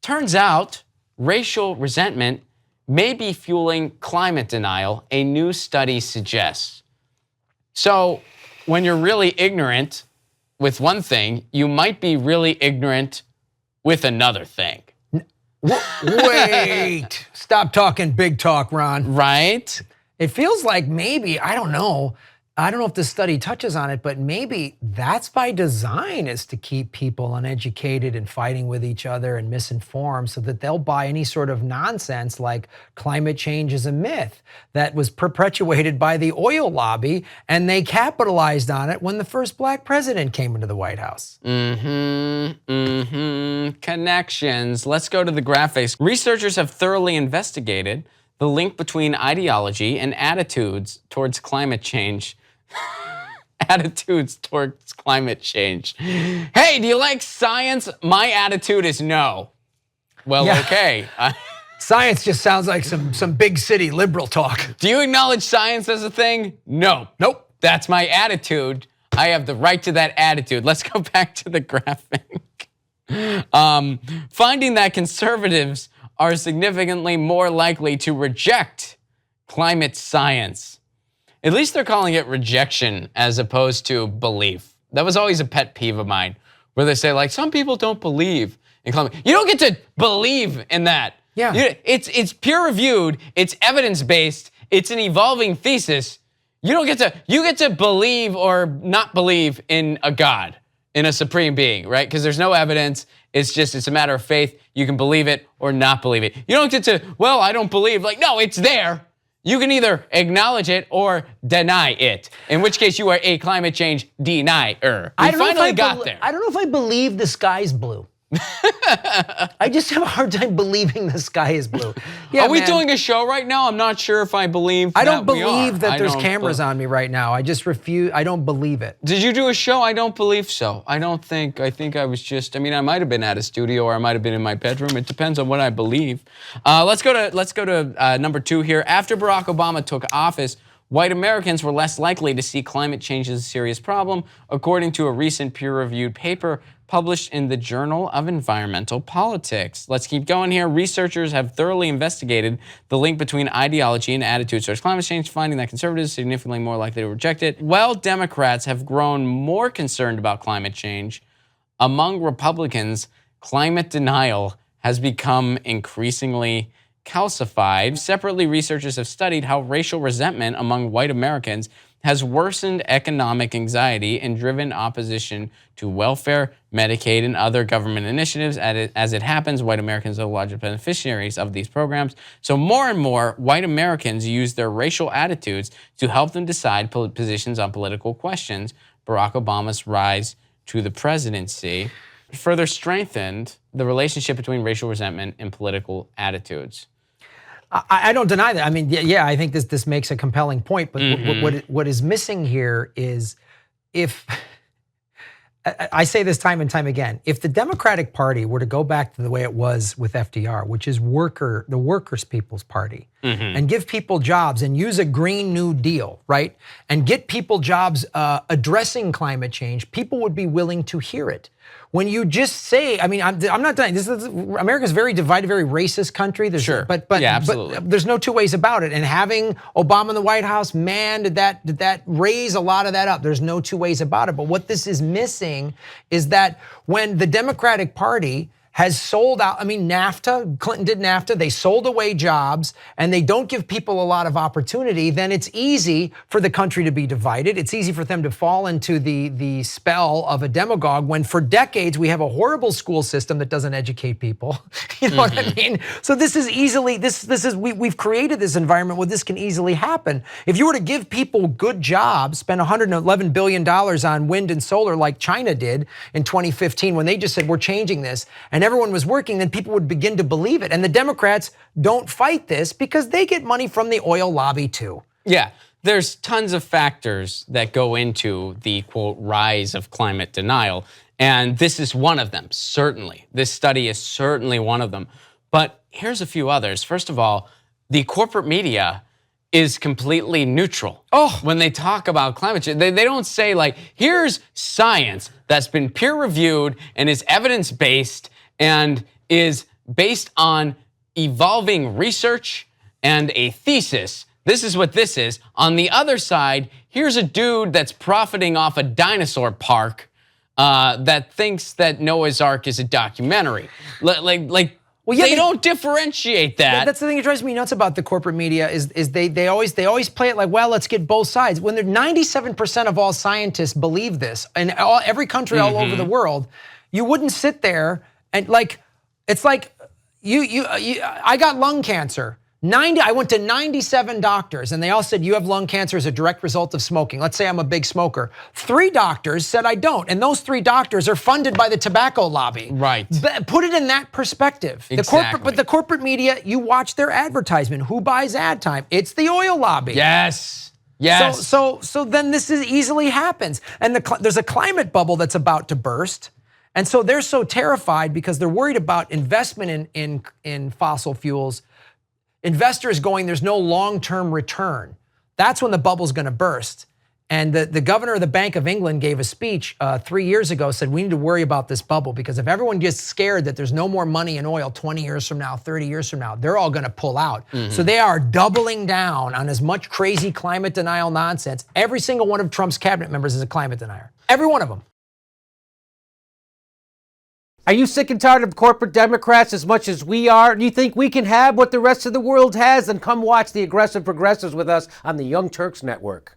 Turns out racial resentment may be fueling climate denial, a new study suggests. So when you're really ignorant with one thing, you might be really ignorant with another thing. Wait, stop talking big talk, Ron. Right? It feels like maybe, I don't know if this study touches on it, but maybe that's by design, is to keep people uneducated and fighting with each other and misinformed so that they'll buy any sort of nonsense like climate change is a myth that was perpetuated by the oil lobby, and they capitalized on it when the first black president came into the White House. Connections. Let's go to the graphics. Researchers have thoroughly investigated the link between ideology and attitudes towards climate change. Attitudes towards climate change. Hey, do you like science? My attitude is no. Well, yeah. Okay. Science just sounds like some big city liberal talk. Do you acknowledge science as a thing? No. Nope. That's my attitude. I have the right to that attitude. Let's go back to the graphic. Finding that conservatives are significantly more likely to reject climate science. At least they're calling it rejection as opposed to belief. That was always a pet peeve of mine, where they say, like, some people don't believe in climate. You don't get to believe in that. Yeah. It's peer-reviewed, it's evidence-based, it's an evolving thesis. You get to believe or not believe in a God, in a supreme being, right? Because there's no evidence. It's a matter of faith. You can believe it or not believe it. You don't get to, well, I don't believe. Like, no, it's there. You can either acknowledge it or deny it, in which case you are a climate change denier. I finally got there. I don't know if I believe the sky's blue. I just have a hard time believing the sky is blue. Yeah, are we doing a show right now? I'm not sure if I believe I don't believe that there's cameras on me right now. I just refuse. I don't believe it. Did you do a show? I don't believe so. I think I was just, I might have been at a studio or I might have been in my bedroom. It depends on what I believe. Let's go to number 2 here. After Barack Obama took office, white Americans were less likely to see climate change as a serious problem, according to a recent peer-reviewed paper published in the Journal of Environmental Politics. Let's keep going here. Researchers have thoroughly investigated the link between ideology and attitudes towards climate change, finding that conservatives are significantly more likely to reject it. While Democrats have grown more concerned about climate change, among Republicans, climate denial has become increasingly calcified. Separately, researchers have studied how racial resentment among white Americans has worsened economic anxiety and driven opposition to welfare, Medicaid, and other government initiatives. As it happens, white Americans are the largest beneficiaries of these programs. So more and more white Americans use their racial attitudes to help them decide positions on political questions. Barack Obama's rise to the presidency further strengthened the relationship between racial resentment and political attitudes. I don't deny that. I think this makes a compelling point, but what is missing here is, if I say this time and time again, if the Democratic Party were to go back to the way it was with FDR, which is the workers' people's party, and give people jobs and use a Green New Deal, right? And get people jobs addressing climate change, people would be willing to hear it. When you just say, I'm not denying this. America's very divided, very racist country. But there's no two ways about it. And having Obama in the White House, man, did that raise a lot of that up. There's no two ways about it. But what this is missing is that when the Democratic Party has sold out, NAFTA, Clinton did NAFTA, they sold away jobs, and they don't give people a lot of opportunity, then it's easy for the country to be divided. It's easy for them to fall into the spell of a demagogue, when for decades we have a horrible school system that doesn't educate people. You know what I mean? So this is easily, we've created this environment where this can easily happen. If you were to give people good jobs, spend $111 billion on wind and solar like China did in 2015, when they just said, we're changing this, and everyone was working, then people would begin to believe it. And the Democrats don't fight this because they get money from the oil lobby too. Yeah, there's tons of factors that go into the, quote, rise of climate denial. And this is one of them, certainly. This study is certainly one of them. But here's a few others. First of all, the corporate media is completely neutral. When they talk about climate change, they don't say, like, here's science that's been peer-reviewed and is evidence-based and is based on evolving research and a thesis. This is what this is. On the other side, here's a dude that's profiting off a dinosaur park that thinks that Noah's Ark is a documentary. Well, yeah, they don't differentiate that. That's the thing that drives me nuts about the corporate media is they always play it like, well, let's get both sides. When 97% of all scientists believe this, and every country all over the world, you wouldn't sit there and it's like I got lung cancer. I went to 97 doctors and they all said you have lung cancer as a direct result of smoking. Let's say I'm a big smoker. 3 doctors said I don't, and those 3 doctors are funded by the tobacco lobby. Right. Put it in that perspective. Exactly. The corporate media, you watch their advertisement. Who buys ad time? It's the oil lobby. Yes. Yes. So then this easily happens, and there's a climate bubble that's about to burst. And so they're so terrified because they're worried about investment in fossil fuels. Investors going, there's no long-term return. That's when the bubble's going to burst. And the governor of the Bank of England gave a speech 3 years ago, said we need to worry about this bubble because if everyone gets scared that there's no more money in oil 20 years from now, 30 years from now, they're all going to pull out. So they are doubling down on as much crazy climate denial nonsense. Every single one of Trump's cabinet members is a climate denier. Every one of them. Are you sick and tired of corporate Democrats as much as we are? Do you think we can have what the rest of the world has? Then come watch the Aggressive Progressives with us on the Young Turks Network.